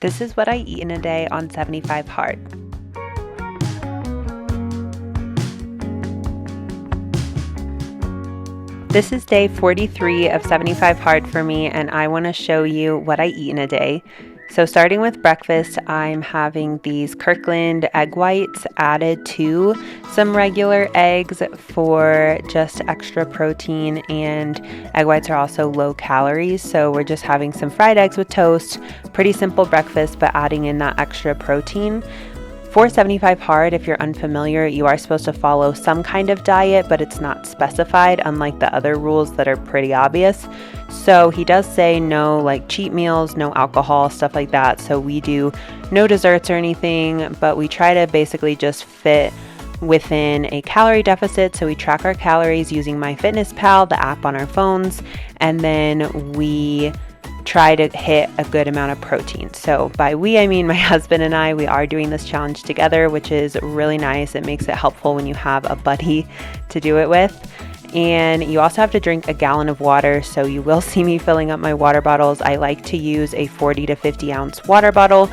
This is what I eat in a day on 75 Hard. This is day 43 of 75 Hard for me, and I want to show you what I eat in a day. So starting with breakfast, I'm having these Kirkland egg whites added to some regular eggs for just extra protein, and egg whites are also low calories. So we're just having some fried eggs with toast, pretty simple breakfast, but adding in that extra protein. For 75 Hard, if you're unfamiliar, you are supposed to follow some kind of diet, but it's not specified, unlike the other rules that are pretty obvious. So he does say no like cheat meals, no alcohol, stuff like that. So we do no desserts or anything, but we try to basically just fit within a calorie deficit. So we track our calories using myfitnesspal, the app on our phones, and then we try to hit a good amount of protein. So by we, I mean my husband and I. We are doing this challenge together, which is really nice. It makes it helpful when you have a buddy to do it with. And you also have to drink a gallon of water. So you will see me filling up my water bottles. I like to use a 40 to 50 ounce water bottle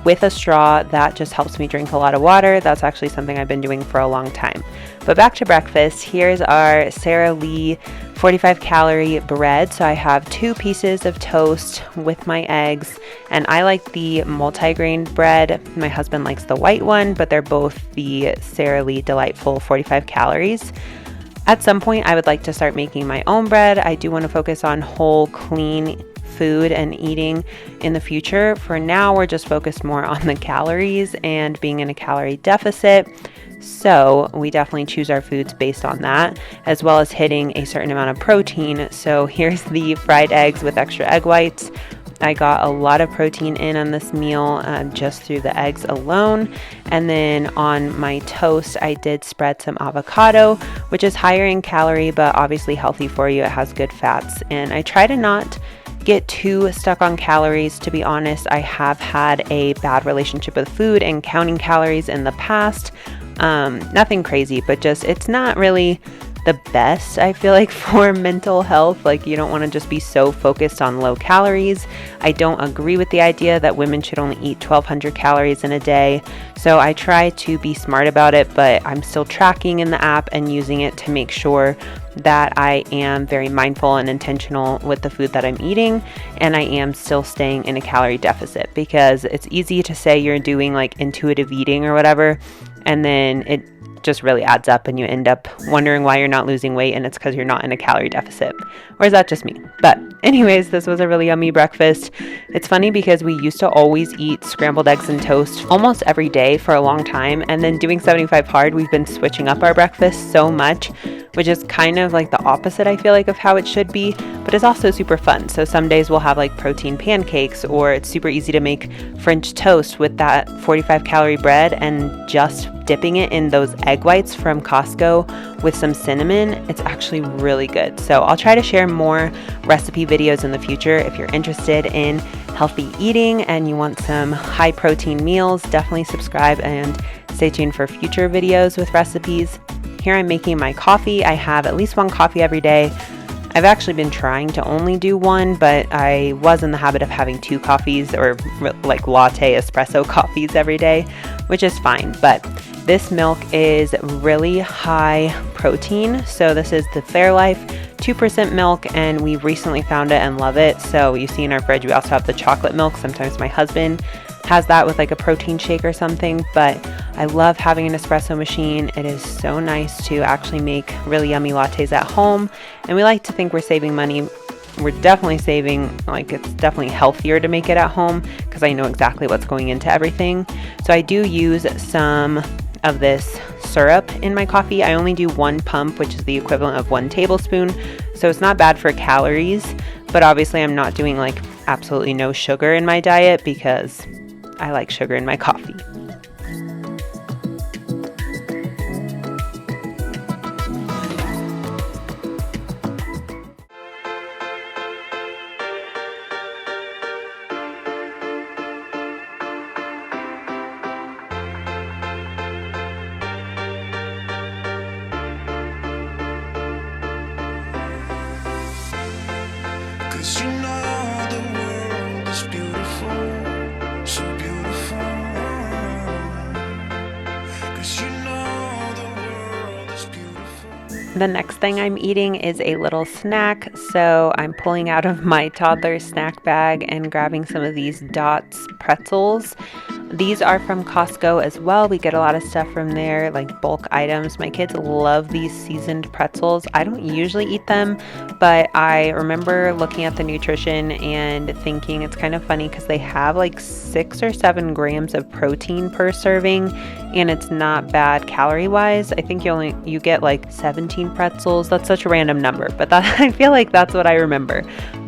with a straw. That just helps me drink a lot of water. That's actually something I've been doing for a long time. But back to breakfast. Here's our Sara Lee 45 calorie bread. So I have 2 pieces of toast with my eggs, and I like the multigrain bread. My husband likes the white one, but they're both the Sara Lee Delightful 45 calories. At some point, I would like to start making my own bread. I do want to focus on whole, clean food and eating in the future. For now, we're just focused more on the calories and being in a calorie deficit. So we definitely choose our foods based on that, as well as hitting a certain amount of protein. So here's the fried eggs with extra egg whites. I got a lot of protein in on this meal just through the eggs alone. And then on my toast, I did spread some avocado, which is higher in calorie, but obviously healthy for you. It has good fats. And I try to not get too stuck on calories. To be honest, I have had a bad relationship with food and counting calories in the past. Nothing crazy, but just it's not really the best, I feel like, for mental health. Like, you don't want to just be so focused on low calories. I don't agree with the idea that women should only eat 1,200 calories in a day. So I try to be smart about it, but I'm still tracking in the app and using it to make sure that I am very mindful and intentional with the food that I'm eating, and I am still staying in a calorie deficit, because it's easy to say you're doing like intuitive eating or whatever, and then it just really adds up and you end up wondering why you're not losing weight, and it's because you're not in a calorie deficit. Or is that just me? But anyways, this was a really yummy breakfast. It's funny because we used to always eat scrambled eggs and toast almost every day for a long time, and then doing 75 Hard, we've been switching up our breakfast so much, which is kind of like the opposite, I feel like, of how it should be, but it's also super fun. So some days we'll have like protein pancakes, or it's super easy to make French toast with that 45 calorie bread and just dipping it in those egg whites from Costco with some cinnamon. It's actually really good. So I'll try to share more recipe videos in the future. If you're interested in healthy eating and you want some high protein meals, definitely subscribe and stay tuned for future videos with recipes. Here I'm making my coffee. I have at least one coffee every day. I've actually been trying to only do one, but I was in the habit of having 2 coffees, or like latte espresso coffees every day, which is fine. But this milk is really high protein. So this is the Fairlife 2% milk, and we recently found it and love it. So you see in our fridge, we also have the chocolate milk. Sometimes my husband has that with like a protein shake or something, but I love having an espresso machine. It is so nice to actually make really yummy lattes at home, and we like to think we're saving money. We're definitely saving, like, it's definitely healthier to make it at home because I know exactly what's going into everything. So I do use some of this syrup in my coffee. I only do 1 pump, which is the equivalent of 1 tablespoon. So it's not bad for calories, but obviously I'm not doing like absolutely no sugar in my diet because I like sugar in my coffee. You know the world is beautiful, so The next thing I'm eating is a little snack, so I'm pulling out of my toddler snack bag and grabbing some of these Dots pretzels. These are from Costco as well. We get a lot of stuff from there, like bulk items. My kids love these seasoned pretzels. I don't usually eat them, but I remember looking at the nutrition and thinking it's kind of funny because they have like 6 or 7 grams of protein per serving, and it's not bad calorie wise. I think you get like 17 pretzels. That's such a random number, but that I feel like that's what I remember.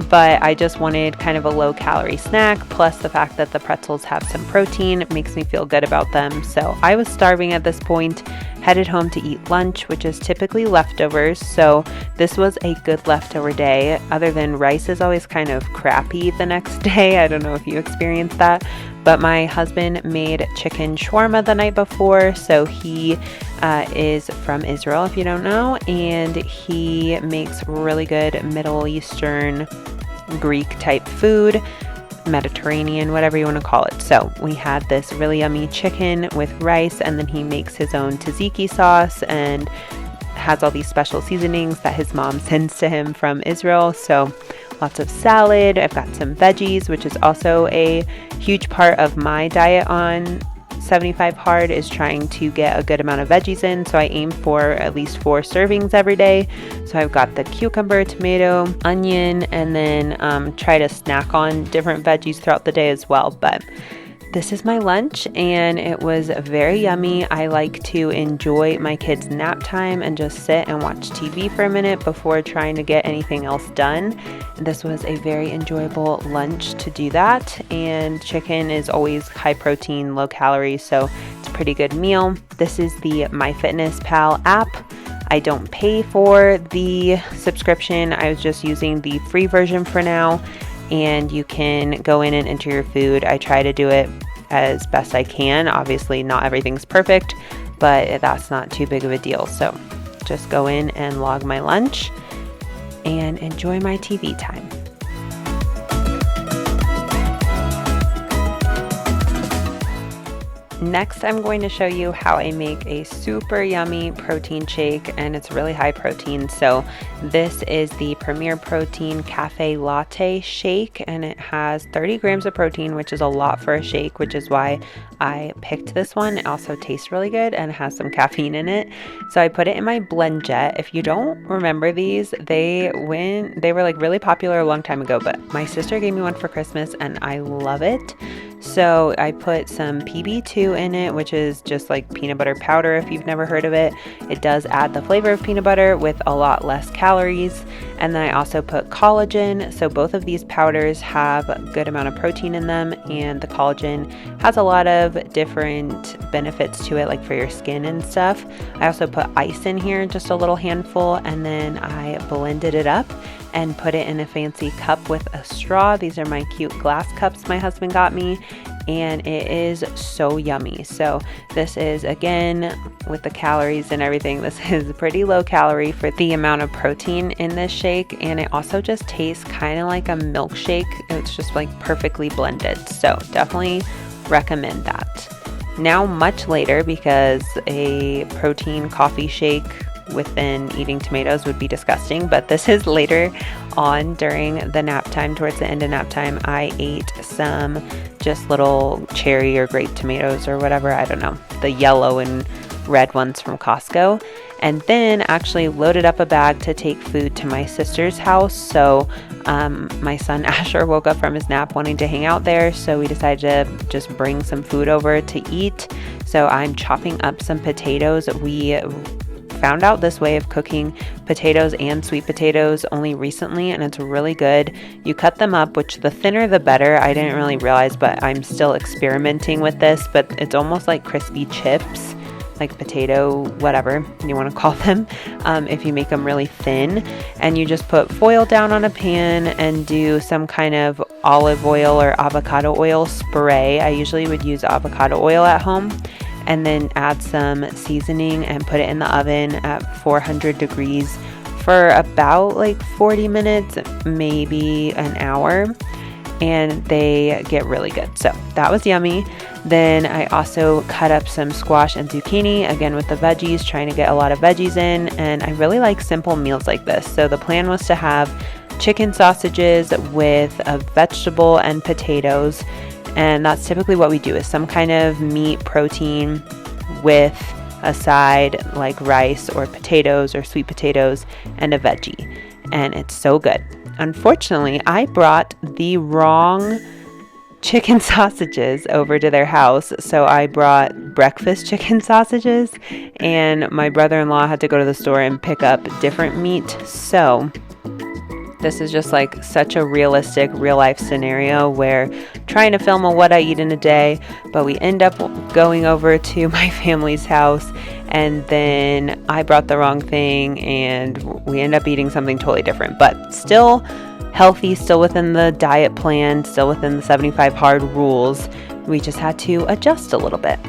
But I just wanted kind of a low calorie snack, plus the fact that the pretzels have some protein makes me feel good about them. So I was starving at this point, headed home to eat lunch, which is typically leftovers. So this was a good leftover day. Other than rice is always kind of crappy the next day. I don't know if you experienced that, but my husband made chicken shawarma the night before. So he is from Israel, if you don't know, and he makes really good Middle Eastern, Greek type food, Mediterranean, whatever you want to call it. So we had this really yummy chicken with rice, and then he makes his own tzatziki sauce and has all these special seasonings that his mom sends to him from Israel. So lots of salad. I've got some veggies, which is also a huge part of my diet on 75 Hard, is trying to get a good amount of veggies in. So I aim for at least 4 servings every day. So I've got the cucumber, tomato, onion, and then try to snack on different veggies throughout the day as well. But this is my lunch, and it was very yummy. I like to enjoy my kids' nap time and just sit and watch TV for a minute before trying to get anything else done. This was a very enjoyable lunch to do that, and chicken is always high protein, low calorie, so it's a pretty good meal. This is the myfitnesspal app. I don't pay for the subscription. I was just using the free version for now, and you can go in and enter your food. I try to do it as best I can. Obviously, not everything's perfect, but that's not too big of a deal. So just go in and log my lunch and enjoy my TV time. Next, I'm going to show you how I make a super yummy protein shake, and it's really high protein. So this is the Premier Protein Cafe Latte Shake, and it has 30 grams of protein, which is a lot for a shake, which is why I picked this one. It also tastes really good and has some caffeine in it. So I put it in my Blend Jet. If you don't remember these, they were like really popular a long time ago, but my sister gave me one for Christmas and I love it. So I put some PB2 in it, which is just like peanut butter powder if you've never heard of it. It does add the flavor of peanut butter with a lot less calories. And then I also put collagen. So both of these powders have a good amount of protein in them, and the collagen has a lot of different benefits to it, like for your skin and stuff. I also put ice in here, just a little handful, and then I blended it up and put it in a fancy cup with a straw. These are my cute glass cups my husband got me, and it is so yummy. So this is, again, with the calories and everything, this is pretty low calorie for the amount of protein in this shake, and it also just tastes kind of like a milkshake. It's just like perfectly blended. So definitely recommend that. Now, much later, because a protein coffee shake within eating tomatoes would be disgusting, but this is later on during the nap time. Towards the end of nap time, I ate some just little cherry or grape tomatoes or whatever, I don't know, the yellow and red ones from Costco, and then actually loaded up a bag to take food to my sister's house. So my son Asher woke up from his nap wanting to hang out there, so we decided to just bring some food over to eat. So I'm chopping up some potatoes. We found out this way of cooking potatoes and sweet potatoes only recently, and it's really good. You cut them up, which the thinner the better. I didn't really realize, but I'm still experimenting with this, but it's almost like crispy chips, like potato, whatever you want to call them, if you make them really thin. And you just put foil down on a pan and do some kind of olive oil or avocado oil spray. I usually would use avocado oil at home, and then add some seasoning and put it in the oven at 400 degrees for about like 40 minutes, maybe an hour, and they get really good. So that was yummy. Then I also cut up some squash and zucchini, again with the veggies, trying to get a lot of veggies in. And I really like simple meals like this. So the plan was to have chicken sausages with a vegetable and potatoes. And that's typically what we do, is some kind of meat protein with a side like rice or potatoes or sweet potatoes and a veggie. And it's so good. Unfortunately, I brought the wrong chicken sausages over to their house. So I brought breakfast chicken sausages, and my brother-in-law had to go to the store and pick up different meat. So this is just like such a realistic real life scenario where trying to film a what I eat in a day, but we end up going over to my family's house, and then I brought the wrong thing and we end up eating something totally different, but still healthy, still within the diet plan, still within the 75 hard rules. We just had to adjust a little bit.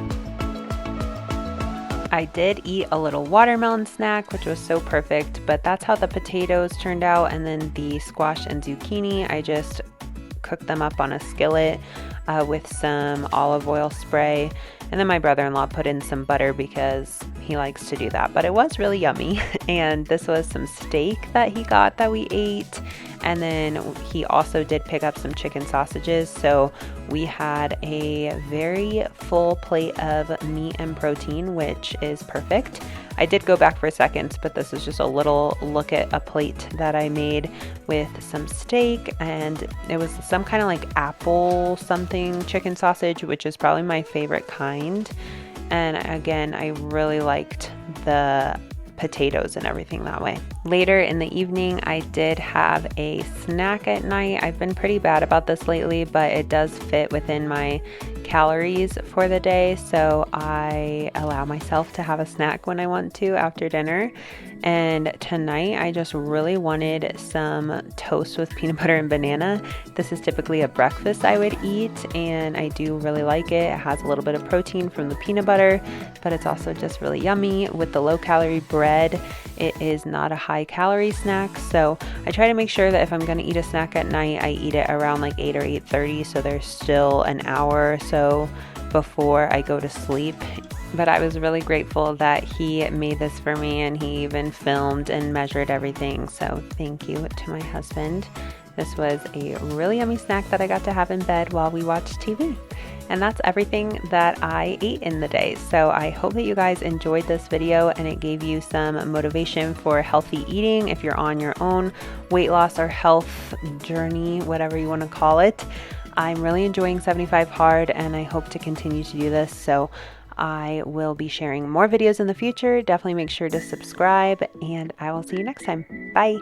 I did eat a little watermelon snack, which was so perfect, but that's how the potatoes turned out. And then the squash and zucchini, I just cooked them up on a skillet with some olive oil spray. And then my brother-in-law put in some butter because he likes to do that, but it was really yummy. And this was some steak that he got that we ate. And then he also did pick up some chicken sausages. So we had a very full plate of meat and protein, which is perfect. I did go back for seconds, but this is just a little look at a plate that I made with some steak, and it was some kind of like apple something chicken sausage, which is probably my favorite kind. And again, I really liked the potatoes and everything that way. Later in the evening, I did have a snack at night. I've been pretty bad about this lately, but it does fit within my calories for the day, so I allow myself to have a snack when I want to after dinner. And tonight I just really wanted some toast with peanut butter and banana. This is typically a breakfast I would eat, and I do really like it. It has a little bit of protein from the peanut butter, but it's also just really yummy with the low calorie bread. It is not a high calorie snack, so I try to make sure that if I'm going to eat a snack at night, I eat it around like 8 or 8:30, so there's still an hour or so before I go to sleep. But I was really grateful that he made this for me, and he even filmed and measured everything, so thank you to my husband. This was a really yummy snack that I got to have in bed while we watched TV. And that's everything that I ate in the day. So I hope that you guys enjoyed this video and it gave you some motivation for healthy eating if you're on your own weight loss or health journey, whatever you want to call it. I'm really enjoying 75 Hard, and I hope to continue to do this. So I will be sharing more videos in the future. Definitely make sure to subscribe, and I will see you next time. Bye.